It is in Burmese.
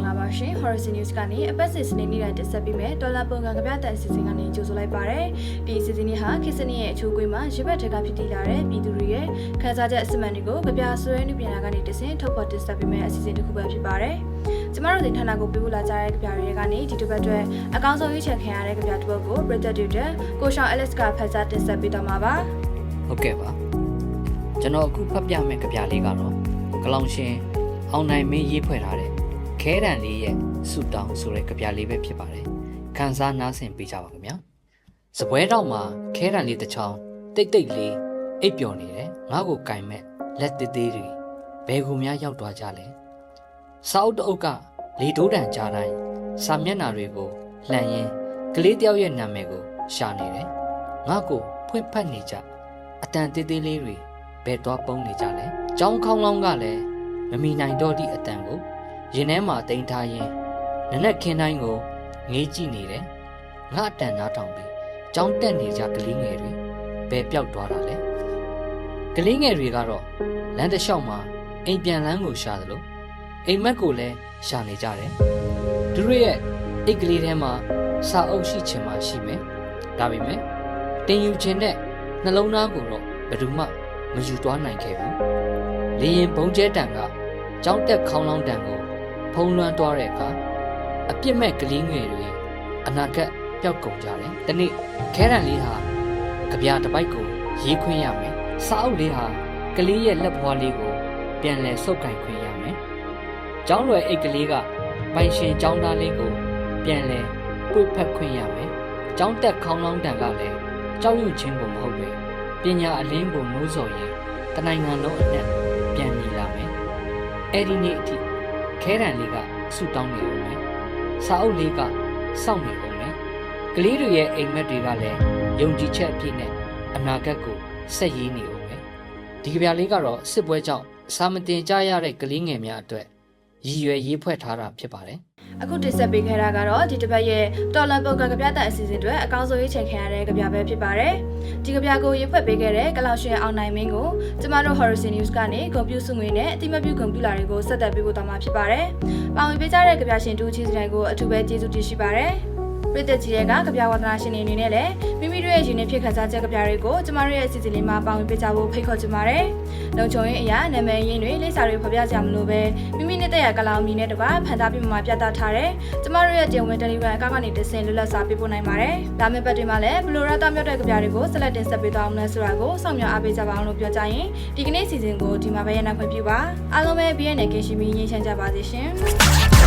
လာပါရှင် Horizon News ကနေအပတ်စဉ်စနေနေ့တိုင်းတင်ဆက်ပေးမယ်တော်လာပုံကကြပြတဲ့အစီအစဉ်ကနေကြိုဆိုလိုက်ပါရစေဒီအစီအစဉ်လေးဟာခေတ်စနစ်ရဲ့အချိုးကွေးမှာရစ်ဘက်ထက်ကဖြစ်တည်လာတဲ့ပြည်သူတွေရဲ့ခန်းစားချက်အစစ်အမှန်တွေကိုကြပြဆွဲနေပြန်လာကနေတဆင့်ထုတ်ဖော်တင်ဆက်ပေးမယ်အစီအစဉ်တစ်ခုပဲဖြစ်ပါတယ်ကျမတို့ဒီဌာနကိုပြပို့လာကြတဲ့ကြပြတွေကနေဒီတစ်ပတ်အတွက်အကောင်းဆုံးရွေးချယ်ခံရတဲ့ကြပြတစ်ပုဒ်ကို British Tutor ကိုရှောင်း Alex ကဖတ်ကြားတင်ဆက်ပေးတော့မှာပါဟုတ်ကဲ့ပါကျွန်တော်အခုဖတ်ပြမယ့်ကြပြလေးကတော့ကလောင်ရှင်အောင်နိုင်မင်းရေးဖွဲ့ထားတဲ့ခဲတံလေးရဲ့ဆူတောင်းဆိုတဲ့ကြပြလေးပဲဖြစ်ပါတယ်ခန်းစားနားဆင်ပေးကြပါခင်ဗျာစပွဲတော့မှာခဲတံလေးတစ်ချောင်းတိတ်တိတ်လေးအိပ်ပျော်နေတယ်ငါ့ကိုကင်မဲ့လက်သေးသေးတွေဘယ်ကူများရောက်သွားကြလဲစာအုပ်တအုပ်ကလေတိုးတန်ကြားတိုင်းစာမျက်နှာတွေကိုလှန်ရင်းကလေးတယောက်ရဲ့နာမည်ကိုရှာနေတယ်ငါ့ကိုဖွင့်ဖတ်နေကြအတန်သေးသေးလေးတွေဘယ်သွားပုံးနေကြလဲကြောင်းခေါင်းလောင်းကလည်းမမီနိုင်တော့သည့်အတန်ကိုရင်ထဲမှာတိမ်ထားရင်းနနက်ခင်းတိုင်းကိုငေးကြည့်နေတယ်ငါအတန်နားထောင်ပြီးကြောင်းတက်နေကြကလေးငယ်တွေဘယ်ပျောက်သွားတာလဲကလေးငယ်တွေကတော့လမ်းတစ်လျှောက်မှာအိမ်ပြန်လန်းကိုရှာသလိုအိမ်မက်ကိုလည်းရှာနေကြတယ်သူတို့ရဲ့အိတ်ကလေးထဲမှာစာအုပ်ရှိချင်မှရှိမယ်ဒါပေမဲ့တင်ယူခြင်းနဲ့နှလုံးသားကိုတော့ဘယ်သူမှမယူသွားနိုင်ခဲ့ဘူးလေရင်ဘုံကျဲတံကကြောင်းတက်ခေါင်းလောင်းတံကိုဖုံးလွှမ်းသွားတဲ့အခါအပြစ်မဲ့ကလေးငယ်တွေအနာဂတ်ပျောက်ကုန်ကြတယ်။ဒီနေ့ခဲတံလေးဟာကြပြတစ်ပိုက်ကိုရေးခွင့်ရမယ်။စာအုပ်လေးဟာကလေးရဲ့လက်ဘွားလေးကိုပြန်လည်ဆုပ်ကိုင်ခွင့်ရမယ်။ကျောင်းလွယ်အိတ်ကလေးကပိုင်ရှင်ကျောင်းသားလေးကိုပြန်လည်ပွေဖက်ခွင့်ရမယ်။ကျောင်းတက်ခေါင်းလောင်းတံကလည်းကြောက်ရွံ့ခြင်းကိုမဟုတ်ပဲပညာအလင်းကိုနိုးစော်ရင်တနိုင်ငံလုံးအနှံ့ပြန်မြည်လာမယ်။အဲ့ဒီနေ့အထိခဲတံလေးကဆူတောင်းနေဦးမယ်။စာအုပ်လေးကစောင့်နေဦးမယ်။ကလေးတွေရဲ့အိမ်မက်တွေကလည်းယုံကြည်ချက်အပြည့်နဲ့အနာဂတ်ကိုဆက်ရေးနေဦးမယ်။ဒီကြပြလေးကတော့စစ်ပွဲကြောင့်စာမတင်ကြရတဲ့ကလေးငယ်များအတွက်ရည်ရွယ်ရေးဖွဲ့ထားတာဖြစ်ပါတယ်အခုတင်ဆက်ပေးခဲ့တာကတော့ဒီတစ်ပတ်ရဲ့တော်လန်ပုံကကြပြတဲ့အစီအစဉ်တွေအကောင်းဆုံးရွေးချယ်ခံရတဲ့ကြပြပဲဖြစ်ပါတယ်ဒီကြပြကိုရေးဖွဲ့ပေးခဲ့တဲ့ကလောက်ရှင်အောင်နိုင်မင်းကိုကျမတို့ Horizon News ကနေကွန်ပျူတာစုငွေနဲ့အတိမပြုကွန်ပျူတာတွေကိုဆက်သက်ပေးဖို့တောင်းမှာဖြစ်ပါတယ်ပါဝင်ပေးကြတဲ့ကြပြရှင်တူချီစတိုင်းကိုအထူးပဲကျေးဇူးတင်ရှိပါတယ်ပြည်သက်ကြီးတွေကကြပြဝါသနာရှင်တွေအနေနဲ့လည်းမိမိတို့ရဲ့ရင်းနှီးဖြစ်ခန်းစားချက်ကြပြတွေကိုကျမတို့ရဲ့အစီအစဉ်လေးမှာပါဝင်ပေးကြဖို့ဖိတ်ခေါ်ချင်ပါတယ်။လုံခြုံရေးအရာနာမည်ရင်းတွေလိပ်စာတွေဖော်ပြကြမလို့ပဲမိမိနဲ့တဲ့ရကလောင်မီနဲ့တကွာဖန်သားပြမှာပြသထားတဲ့ကျမတို့ရဲ့ကျုံဝင်တယ်လီဂရမ်အကောင့်ကနေတဆင့်လွတ်လပ်စွာပေးပို့နိုင်ပါတယ်။ဒါမဲ့ပတ်တွေမှာလည်းဘလိုရတာမြောက်တဲ့ကြပြတွေကိုဆက်လက်တင်ဆက်ပေးသွားအောင်လဲဆိုတာကိုစောင့်မျှော်အားပေးကြပါအောင်လို့ပြောကြရင်ဒီကနေ့စီစဉ်ကိုဒီမှာပဲရနိုင်ခွင့်ပြုပါ။အားလုံးပဲ BNN ကင်းရှိပြီးငြိမ်းချမ်းကြပါစေရှင်။